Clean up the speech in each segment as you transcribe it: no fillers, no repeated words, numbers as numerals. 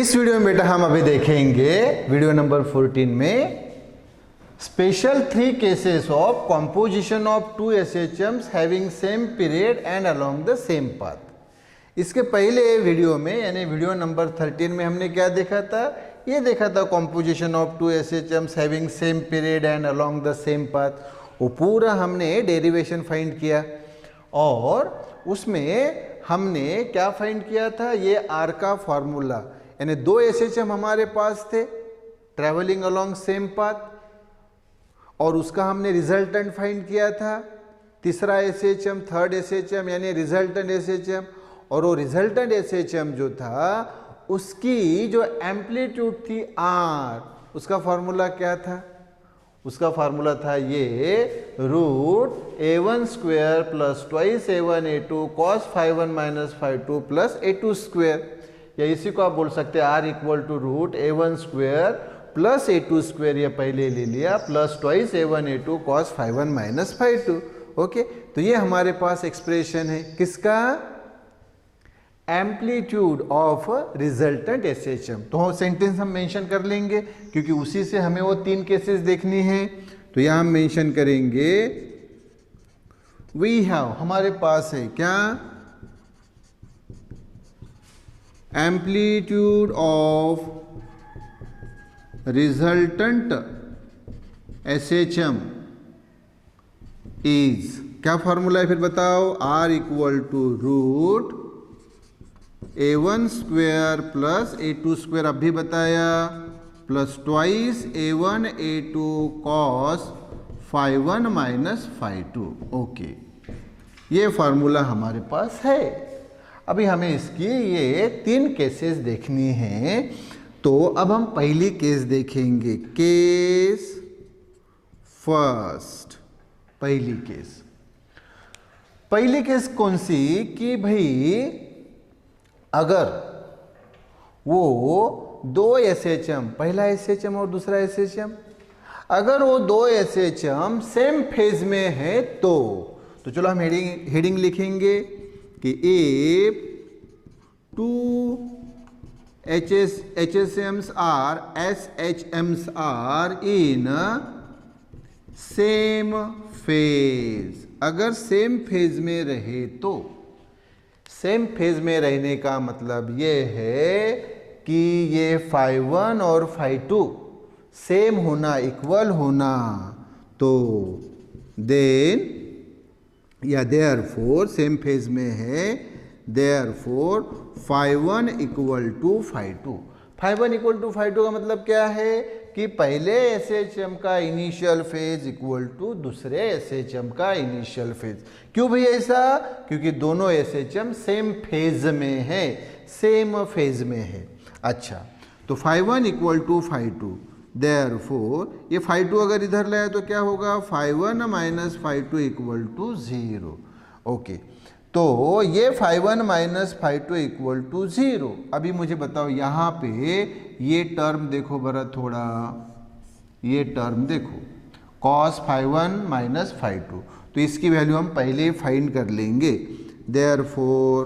इस वीडियो में बेटा हम अभी देखेंगे वीडियो नंबर 14 में special 3 cases of composition of 2 SHMs having same period and along the same path. इसके पहले वीडियो में यानी वीडियो नंबर 13 में हमने क्या देखा था, ये देखा था composition of 2 SHMs having same period and along the same path. वो पूरा हमने डेरिवेशन फाइंड किया और उसमें हमने क्या फाइंड किया था, ये आर का फॉर्मूला, यानी 2 SHM हमारे पास थे ट्रैवलिंग अलोंग सेम पाथ और उसका हमने रिजल्टेंट फाइंड किया था। तीसरा SHM, थर्ड SHM यानी रिजल्टेंट SHM, और वो रिजल्टेंट SHM जो था उसकी जो एम्पलीट्यूड थी R, उसका फॉर्मूला क्या था, उसका फार्मूला था ये root a1 square plus twice a1 a2 cos phi1 minus phi2 plus a2 square, या इसी को आप बोल सकते हैं R equal to root a1 square plus a2 square, ये पहले ले लिया, plus twice a1 a2 cos phi1 minus phi2। Okay, तो ये हमारे पास एक्सप्रेशन है किसका, एम्पलीट्यूड ऑफ रिजल्टेंट SHM। तो सेंटेंस हम मेंशन कर लेंगे क्योंकि उसी से हमें वो 3 केसेस देखनी है। तो यहां हम मेंशन करेंगे वी हैव, हमारे पास है क्या, amplitude of resultant SHM is, क्या फॉर्मूला है फिर बताओ, R equal to root a1 square plus a2 square अभी बताया, plus twice a1 a2 cos phi1 minus phi2। Okay, ये फार्मूला हमारे पास है। अभी हमें इसकी ये 3 केसेस देखनी हैं। तो अब हम पहली केस देखेंगे, केस फर्स्ट। पहली केस कौन सी कि भाई अगर वो 2 SHM, पहला SHM और दूसरा SHM, अगर वो 2 SHM सेम फेज में है तो चलो हम हेडिंग लिखेंगे कि if 2 SHMs are in same phase, अगर सेम फेज में रहे तो, सेम फेज में रहने का मतलब ये है कि ये phi1 और phi2 सेम होना, इक्वल होना, तो देन या देयरफॉर सेम फेज में है, therefore phi1 equal to phi2। phi1 equal to phi2 का मतलब क्या है कि पहले SHM का इनिशियल फेज इक्वल टू दूसरे SHM का इनिशियल फेज। क्यों भाई ऐसा, क्योंकि दोनों SHM सेम फेज में है, सेम फेज में है। अच्छा, तो phi1 equal to phi2, therefore ये phi2 अगर इधर लाया तो क्या होगा, phi1 minus phi2 equal to 0। Okay, तो ये phi1 minus phi2 equal to 0। अभी मुझे बताओ यहाँ पे ये टर्म देखो बरा थोड़ा, ये टर्म देखो cos phi1 माइनस phi2, तो इसकी वैल्यू हम पहले फाइंड कर लेंगे। Therefore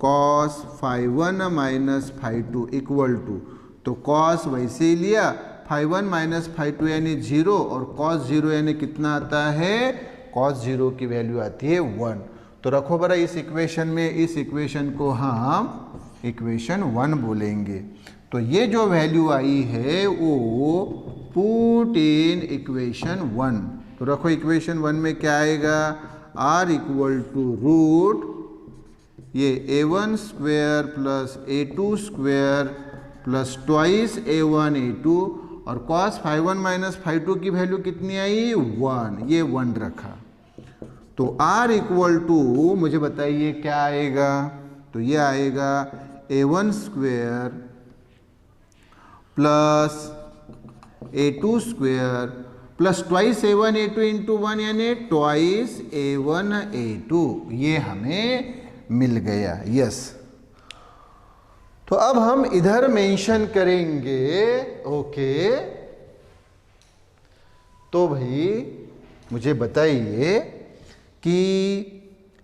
cos phi1 minus phi2 equal to, तो cos वैसे ही लिया, phi1 माइनस phi2 यानी 0 और cos 0 यानी कितना आता है, cos 0 की वैल्यू आती है 1। तो रखो बरा इस इक्वेशन में, इस इक्वेशन को हम इक्वेशन 1 बोलेंगे। तो ये जो वैल्यू आई है वो पुट इन इक्वेशन 1। तो रखो इक्वेशन 1 में क्या आएगा, R इक्वल टू रूट ये a1 square plus a2 square plus twice a1 a2, और cos phi1 माइनस phi2 की वैल्यू कितनी आई, 1, ये 1 रखा। तो R इक्वल टू मुझे बताइए क्या आएगा, तो ये आएगा a1 square plus a2 square plus twice a1 a2 into 1 यानी ट्वाइस a1 a2, ये हमें मिल गया। यस, तो अब हम इधर मेंशन करेंगे। ओके, तो भाई मुझे बताइए कि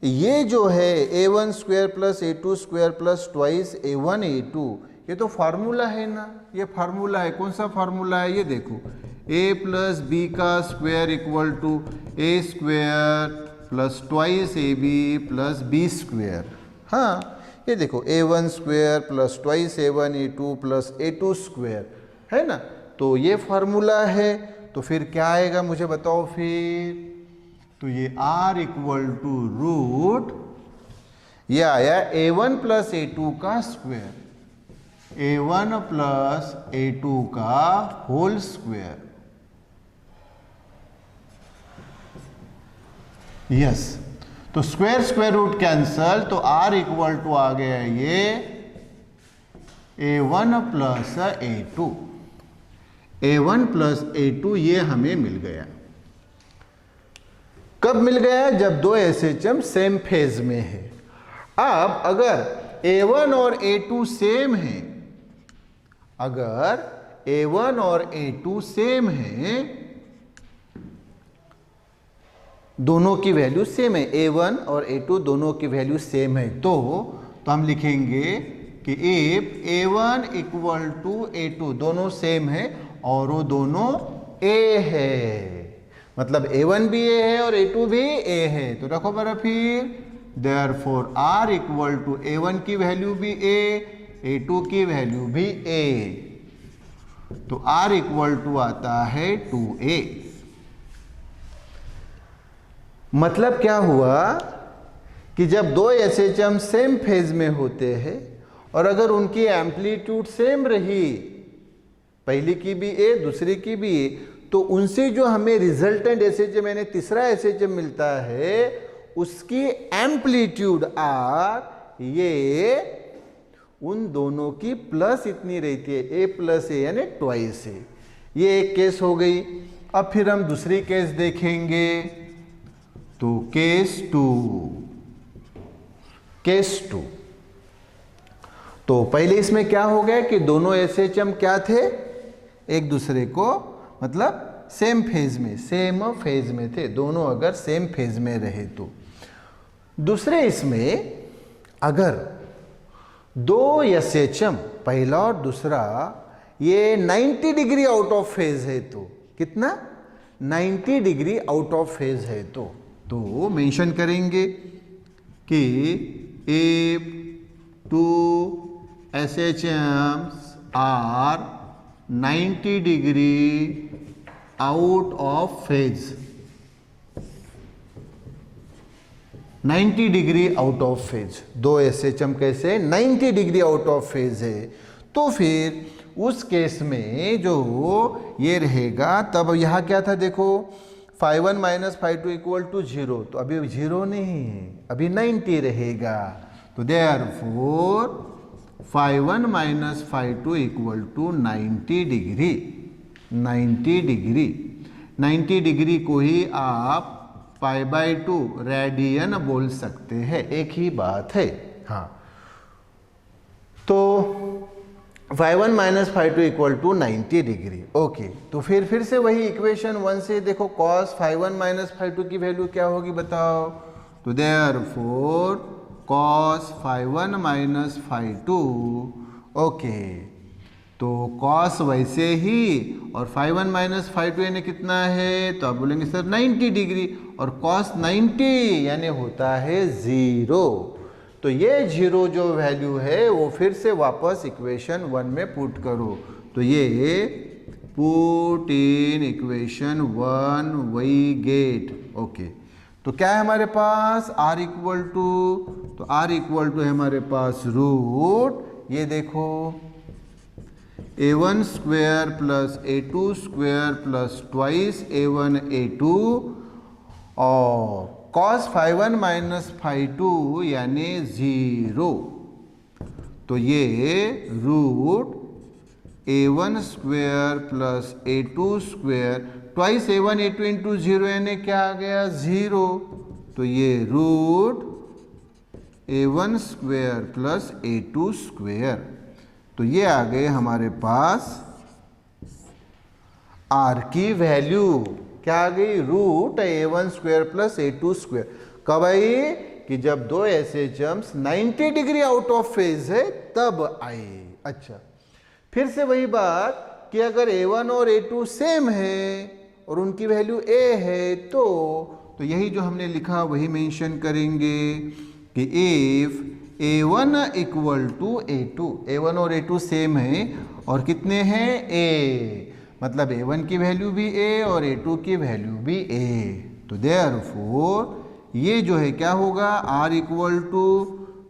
ये जो है a1 square plus a2 square plus twice a1 a2, ये तो फार्मूला है ना, ये फार्मूला है। कौन सा फार्मूला है? ये देखो, a प्लस बी का square equal to A square plus twice A B plus B square. हाँ, ये देखो a1 square plus twice a1 a2 plus a2 square है ना। तो ये फार्मूला है। तो फिर क्या आएगा मुझे बताओ फिर? तो ये r इक्वल टू रूट, ये आया a1 प्लस a2 का स्क्वायर, a1 प्लस a2 का होल स्क्वायर। यस, तो स्क्वायर स्क्वायर रूट कैंसल, तो r इक्वल टू आ गया ये a1 plus a2, a1 plus a2 ये हमें मिल गया। कब मिल गया? जब दो एसएचएम सेम फेज में है। अब अगर a1 और a2 सेम है, अगर a1 और a2 सेम है, दोनों की वैल्यू सेम है, a1 और a2 दोनों की वैल्यू सेम है, तो हम लिखेंगे कि if a1 equal to a2 दोनों सेम है और वो दोनों a है, मतलब a1 भी a है और a2 भी a है, तो रखो बरा फिर therefore r equal to a1 की वैल्यू भी a, a2 की वैल्यू भी a, तो r इक्वल टू आता है 2a। मतलब क्या हुआ कि जब दो एसएचएम सेम फेज में होते हैं और अगर उनकी एम्पलीट्यूड सेम रही, पहली की भी ए दूसरी की भी ए, तो उनसे जो हमें रिजल्टेंट एसएचएम यानी तीसरा एसएचएम मिलता है उसकी एम्पलीट्यूड आर ये उन दोनों की प्लस इतनी रहती है, ए प्लस ए यानी ट्वाइस ए। ये एक केस हो गई। अब फिर हम दूसरी केस देखेंगे। तो केस टू, तो पहले इसमें क्या हो गया कि दोनों एसएचएम क्या थे? एक दूसरे को मतलब सेम फेज में थे, दोनों अगर सेम फेज में रहे तो। दूसरे इसमें अगर दो एसएचएम पहला और दूसरा ये 90 डिग्री आउट ऑफ फेज है, तो कितना? 90 डिग्री आउट ऑफ फेज है, तो मेंशन करेंगे कि if two SHMs are 90 degree out of phase, 90 degree out of phase, दो एसएचएम कैसे 90 डिग्री आउट ऑफ फेज है, तो फिर उस केस में जो ये रहेगा, तब यहाँ क्या था देखो, φ1 माइनस φ2 इक्वल टू 0, तो अभी 0 नहीं है, अभी 90 रहेगा, तो therefore φ1 minus φ2 equal to 90 degree. 90 degree को ही आप π/2 रेडियन बोल सकते हैं, एक ही बात है। हाँ, तो φ1 minus φ2 equal to 90 degree. Okay, तो फिर से वही इक्वेशन 1 से देखो, cos φ1 माइनस φ2 की वैल्यू क्या होगी बताओ, तो देयरफॉर cos φ1 माइनस φ2, ओके, तो cos वैसे ही और φ1 माइनस φ2 यानी कितना है, तो आप बोलेंगे सर 90 डिग्री, और cos 90 यानी होता है 0, तो ये 0 जो वैल्यू है वो फिर से वापस इक्वेशन 1 में पुट करो, तो ये put in equation 1 we get. Okay, तो क्या है हमारे पास r इक्वल टू, तो r इक्वल टू है हमारे पास रूट, ये देखो a1 square plus a2 square plus twice a1 a2 और cos φ1 माइनस φ2 यानी 0, तो ये root a1 square plus a2 square twice a1 a2 into 0 यानी क्या आ गया 0, तो ये root a1 square plus a2 square, तो ये आ गए हमारे पास r की वैल्यू, क्या आ गई, root a1 square plus a2 square. कब आई कि जब दो एसएचएम्स 90 डिग्री आउट ऑफ फेज है तब आई। अच्छा, फिर से वही बात कि अगर a1 और a2 सेम है और उनकी वैल्यू a है तो यही जो हमने लिखा वही मेंशन करेंगे कि if a1 equal to a2, a1 और a2 सेम है और कितने हैं a, मतलब a1 की वैल्यू भी a और a2 की वैल्यू भी a, तो देयरफॉर ये जो है क्या होगा, r इक्वल टू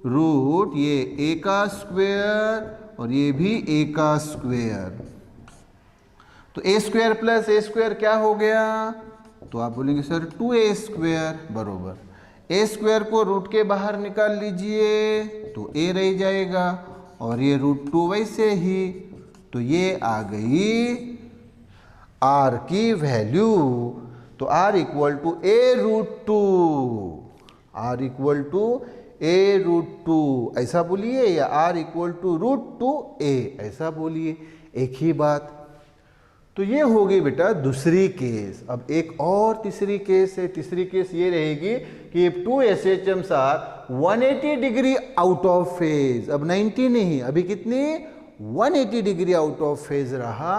रूट ये a का स्क्वायर और ये भी a का स्क्वायर, तो a square plus a square क्या हो गया, तो आप बोलेंगे सर 2a स्क्वायर बरोबर a स्क्वायर को रूट के बाहर निकाल लीजिए तो a रह जाएगा और ये रूट 2 वैसे ही, तो ये आ गई r की वैल्यू, तो r equal to a root 2, r equal to a root 2 ऐसा बोलिए या r equal to root 2a ऐसा बोलिए, एक ही बात। तो ये हो गई बेटा दूसरी केस। अब एक और तीसरी केस है। तीसरी केस ये रहेगी कि if two SHMs are 180 degree out of phase, अब 90 नहीं, अभी कितनी 180 डिग्री आउट ऑफ फेज रहा,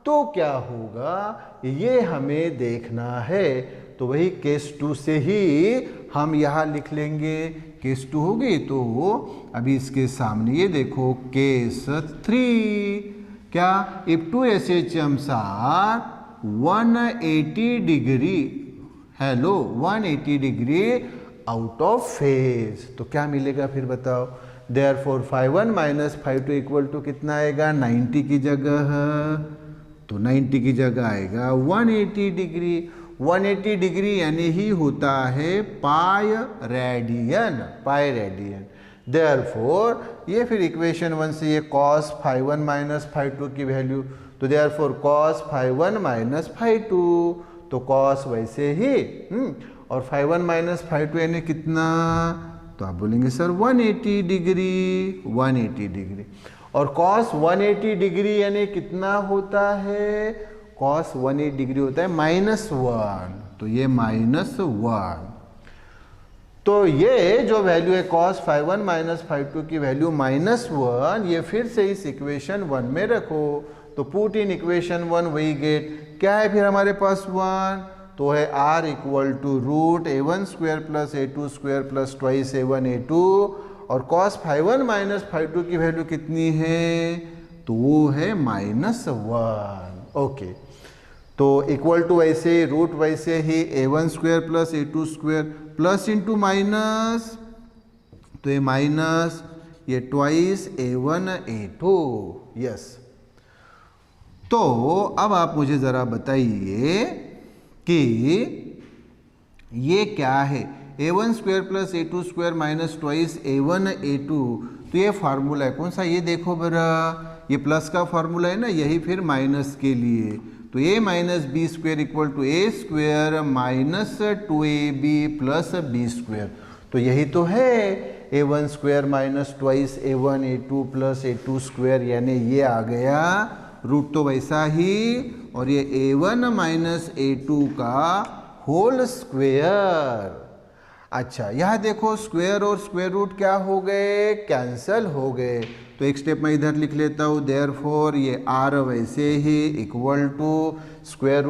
तो क्या होगा ये हमें देखना है। तो वही केस 2 से ही हम यहाँ लिख लेंगे। केस 2 हो गई, तो अभी इसके सामने ये देखो केस 3, क्या if two SHMs are 180 degree, hello 180 degree out of phase, तो क्या मिलेगा फिर बताओ। देयरफॉर φ1 माइनस φ2 इक्वल टू कितना आएगा, 90 की जगह, तो 90 की जगह आएगा 180 डिग्री। 180 डिग्री यानी ही होता है pi radian, pi radian. Therefore ये फिर इक्वेशन 1 से ये cos φ1 माइनस φ2 की वैल्यू, तो देयरफॉर cos φ1 माइनस φ2, तो cos वैसे ही और φ1 माइनस φ2 यानी कितना, तो आप बोलेंगे सर 180 डिग्री, 180 डिग्री। और cos 180 डिग्री यानी कितना होता है, cos 180 डिग्री होता है -1, तो ये -1। तो ये जो वैल्यू है cos φ1 माइनस φ2 की वैल्यू -1, ये फिर से इस इक्वेशन 1 में रखो, तो पुट इन इक्वेशन 1 वही गेट, क्या है फिर हमारे पास 1, तो है r equal to root a1 square plus a2 square plus twice a1 a2, और cos φ1 माइनस φ2 की वैल्यू कितनी है, तो वो है -1। ओके, तो इक्वल टू वैसे, रूट वैसे ही a1 square plus a2 square plus into minus, तो ये माइनस, ये ट्वाइस a1 a2, यस। तो अब आप मुझे ज़रा बताइए कि ये क्या है, a1 square plus a2 square minus twice a1 a2, तो ये फार्मूला है कौन सा, ये देखो बरा, ये प्लस का फार्मूला है ना, यही फिर माइनस के लिए, तो a minus B square equal to a square minus 2ab plus B square, तो यही तो है a1 square minus twice a1 a2 plus a2 square, यानी ये आ गया, रूट तो वैसा ही, और ये a1 माइनस a2 का होल स्क्वायर। अच्छा, यहाँ देखो स्क्वायर और स्क्वायर रूट क्या हो गए, कैंसल हो गए, तो एक स्टेप मैं इधर लिख लेता हूँ। देयरफॉर ये r वैसे ही equal to square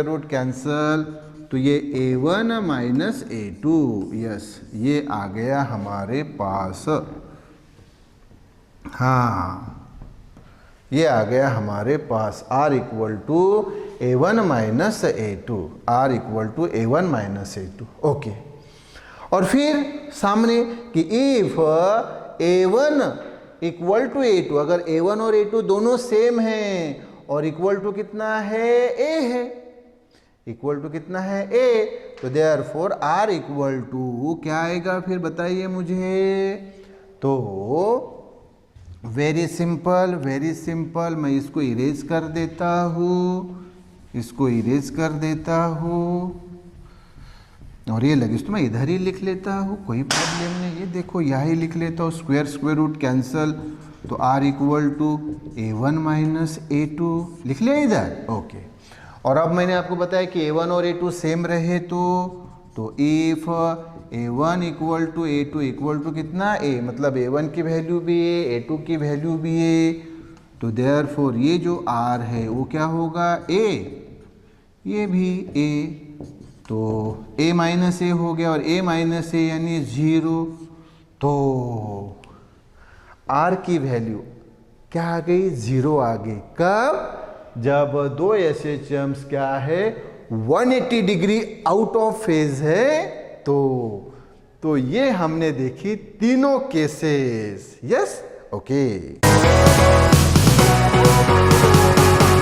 root cancel, तो ये a1 माइनस a2, यस, ये आ गया हमारे पास, हाँ ये आ गया हमारे पास r equal to a1 minus a2, r equal to a1 minus a2। Okay, और फिर सामने कि if a1 equal to a2, अगर a1 और a2 दोनों सेम हैं और इक्वल टू कितना है, a है, इक्वल टू कितना है a, तो देयरफॉर r इक्वल टू क्या आएगा फिर बताइए मुझे। तो वेरी सिंपल, मैं इसको इरेज कर देता हूँ, इसको इरेज कर देता हूँ, और ये लगे तो मैं इधर ही लिख लेता हूँ, कोई प्रॉब्लम नहीं। ये देखो यहाँ ही लिख लेता हूँ, स्क्वायर रूट कैंसल, तो r equal to a1 minus a2 लिख लिया इधर। ओके, और अब मैंने आपको बताया कि a1 और a2 सेम रहे तो तो if a1 equal to a2 equal to कितना a, मतलब a1 की वैल्यू भी a, a2 की वैल्यू भी a, तो देयरफॉर ये जो r है वो क्या होगा a, ये भी a, तो a माइनस a हो गया और a माइनस a यानी 0। तो r की वैल्यू क्या आ गई, 0 आ गई। कब, जब दो ऐसे टर्म्स क्या है 180 डिग्री आउट ऑफ फेज है। तो ये हमने देखी तीनों केसेस। Yes, okay.